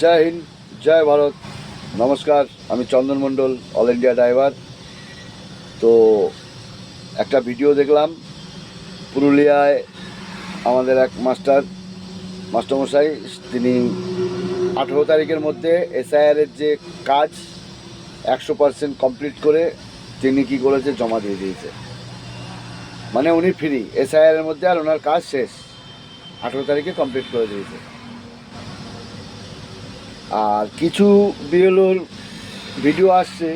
জয় হিন্দ, জয় ভারত। নমস্কার, আমি চন্দন মণ্ডল, all India driver. তো একটা ভিডিও দেখলাম, পুরুলিয়ায় আমাদের এক মাস্টারমশাই, তিনি 18 তারিখের মধ্যে এসআইআরের যে কাজ 100% কমপ্লিট করে তিনি কি করেছে, জমা দিয়ে দিয়েছে। মানে উনি ফ্রি এসআইআরের মধ্যে, আর ওনার কাজ শেষ, 18 তারিখে কমপ্লিট করে দিয়েছে। আর কিছু বিএলওর ভিডিও আসছে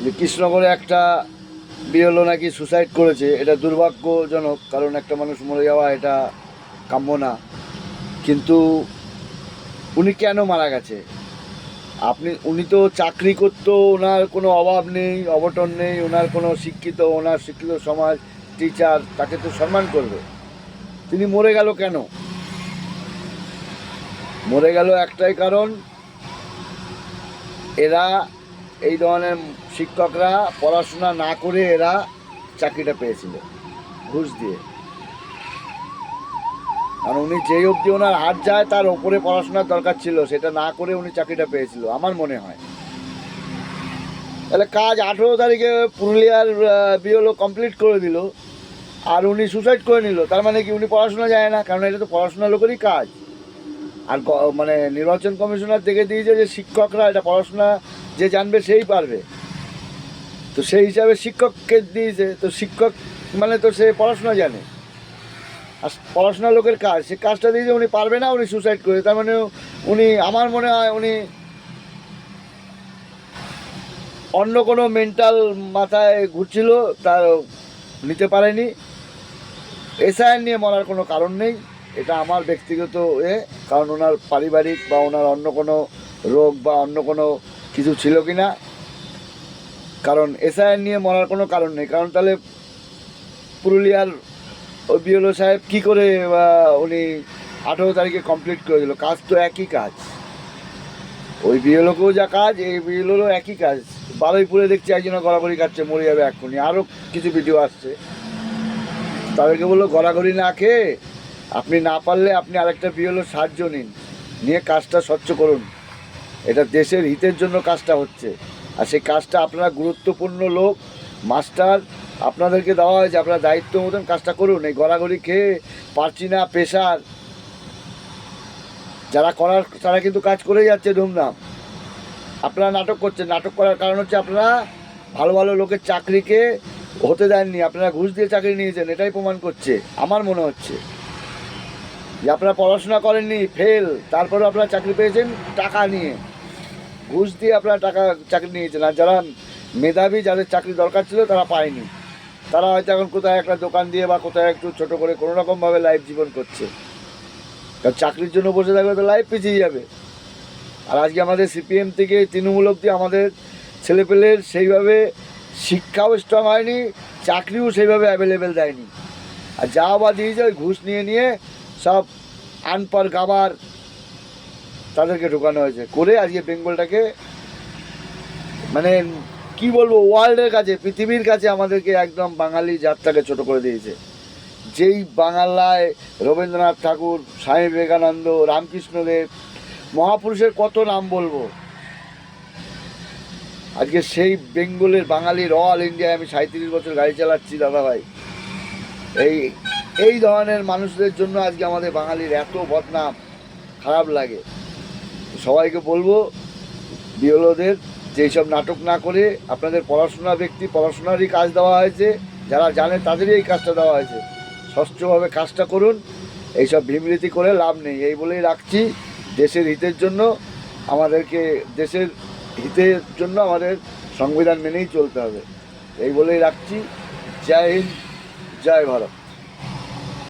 যে কৃষ্ণনগরে একটা বিএলও নাকি সুসাইড করেছে। এটা দুর্ভাগ্যজনক, কারণ একটা মানুষ মরে যাওয়া এটা কাম্য না। কিন্তু উনি কেন মারা গেছে? উনি তো চাকরি করতো, ওনার কোনো অভাব নেই, অবটন নেই, ওনার শিক্ষিত সমাজ, টিচার তাকে তো সম্মান করবে। তিনি মরে গেল কেন? মরে গেল একটাই কারণ, এরা এই ধরনের শিক্ষকরা পড়াশোনা না করে এরা চাকরিটা পেয়েছিল ঘুষ দিয়ে। কারণ উনি যেই অবধি ওনার হাত যায় তার ওপরে পড়াশোনার দরকার ছিল, সেটা না করে উনি চাকরিটা পেয়েছিল আমার মনে হয়। তাহলে কাজ 18 তারিখে পুরুলিয়ার বিএলও কমপ্লিট করে দিল, আর উনি সুসাইড করে নিল। তার মানে কি উনি পড়াশোনা যায় না? কারণ এটা তো পড়াশোনা লোকেরই কাজ। আর মানে নির্বাচন কমিশনার দেখে দিয়েছে যে শিক্ষকরা এটা পড়াশোনা যে জানবে সেই পারবে, তো সেই হিসাবে শিক্ষককে দিয়েছে। তো শিক্ষক মানে তো সে পড়াশোনা জানে, আর পড়াশোনা লোকের কাজ, সে কাজটা দিয়েছে, উনি পারবে না, উনি সুসাইড করে। তার মানে উনি, আমার মনে হয় উনি অন্য কোনো মেন্টাল মাথায় ঘুরছিল, তার নিতে পারেনি। এসআইআর নিয়ে মরার কোনো কারণ নেই, এটা আমার ব্যক্তিগত কারণ ওনার পারিবারিক বা ওনার অন্য কোনো রোগ বা অন্য কোনো কিছু ছিল কি না, কারণ এসআইআর নিয়ে মরার কোনো কারণ নেই। কারণ তাহলে পুরুলিয়ার ওই বিএলও সাহেব কী করে উনি 18 তারিখে কমপ্লিট করে দিল? কাজ তো একই কাজ, ওই বিএলওকেও যা কাজ, এই বিএলওরও একই কাজ। বারুইপুরে দেখছি একজনে গড়াগড়ি খাচ্ছে, মরে যাবে এক্ষুনি। আরও কিছু ভিডিও আসছে, তাদেরকে বললো গড়াগড়ি না খেয়ে আপনি না পারলে আপনি আরেকটা বিএলও সাহায্য নিয়ে কাজটা স্বচ্ছ করুন। এটা দেশের হিতের জন্য কাজটা হচ্ছে, আর সেই কাজটা আপনারা গুরুত্বপূর্ণ লোক, মাস্টার, আপনাদেরকে দেওয়া হয়েছে, আপনারা দায়িত্ব মতন কাজটা করুন। এই গড়াগড়ি খেয়ে পারছি না, পেশার যারা করার তারা কিন্তু কাজ করে যাচ্ছে ধুমধাম। আপনারা নাটক করছেন, নাটক করার কারণ হচ্ছে আপনারা ভালো ভালো লোকের চাকরিকে হতে দেননি, আপনারা ঘুষ দিয়ে চাকরি নিয়েছেন। এটাই প্রমাণ করছে আমার মনে হচ্ছে যে আপনারা পড়াশোনা করেননি, ফেল, তারপরে আপনারা চাকরি পেয়েছেন টাকা নিয়ে, ঘুষ দিয়ে আপনারা চাকরি নিয়েছেন। আর যারা মেধাবী, যাদের চাকরি দরকার ছিল, তারা পায়নি। তারা হয়তো এখন কোথায় একটা দোকান দিয়ে বা কোথায় একটু ছোটো করে কোনো রকমভাবে লাইফ জীবন করছে। কারণ চাকরির জন্য বসে থাকলে তো লাইফ পিছিয়ে যাবে। আর আজকে আমাদের সিপিএম থেকে তৃণমূল অবধি আমাদের ছেলেপেলের সেইভাবে শিক্ষাও স্ট্রং হয়নি, চাকরিও সেইভাবে অ্যাভেলেবেল দেয়নি। আর যা বা দিয়েছে ওই ঘুষ নিয়ে সব আনপার গাবার তাদেরকে ঢোকানো হয়েছে, করে আজকে বেঙ্গলটাকে মানে কি বলবো, ওয়ার্ল্ডের কাছে, পৃথিবীর কাছে আমাদেরকে একদম বাঙালি জাতটাকে ছোট করে দিয়েছে। যেই বাংলায় রবীন্দ্রনাথ ঠাকুর, স্বামী বিবেকানন্দ, রামকৃষ্ণদেব, মহাপুরুষের কত নাম বলবো, আজকে সেই বেঙ্গলের বাঙালির অল ইন্ডিয়ায় আমি 37 বছর গাড়ি চালাচ্ছি দাদাভাই। এই ধরনের মানুষদের জন্য আজকে আমাদের বাঙালির এত বদনাম, খারাপ লাগে। সবাইকে বলবো বিএলওদের যে এইসব নাটক না করে, আপনাদের পড়াশোনারই কাজ দেওয়া হয়েছে, যারা জানে তাদেরই এই কাজটা দেওয়া হয়েছে, স্বচ্ছভাবে কাজটা করুন। এইসব ভীমরীতি করে লাভ নেই। এই বলেই রাখছি, দেশের হিতের জন্য আমাদের সংবিধান মেনেই চলতে হবে, এই বলেই রাখছি। জয় হিন্দ, জয় ভারত।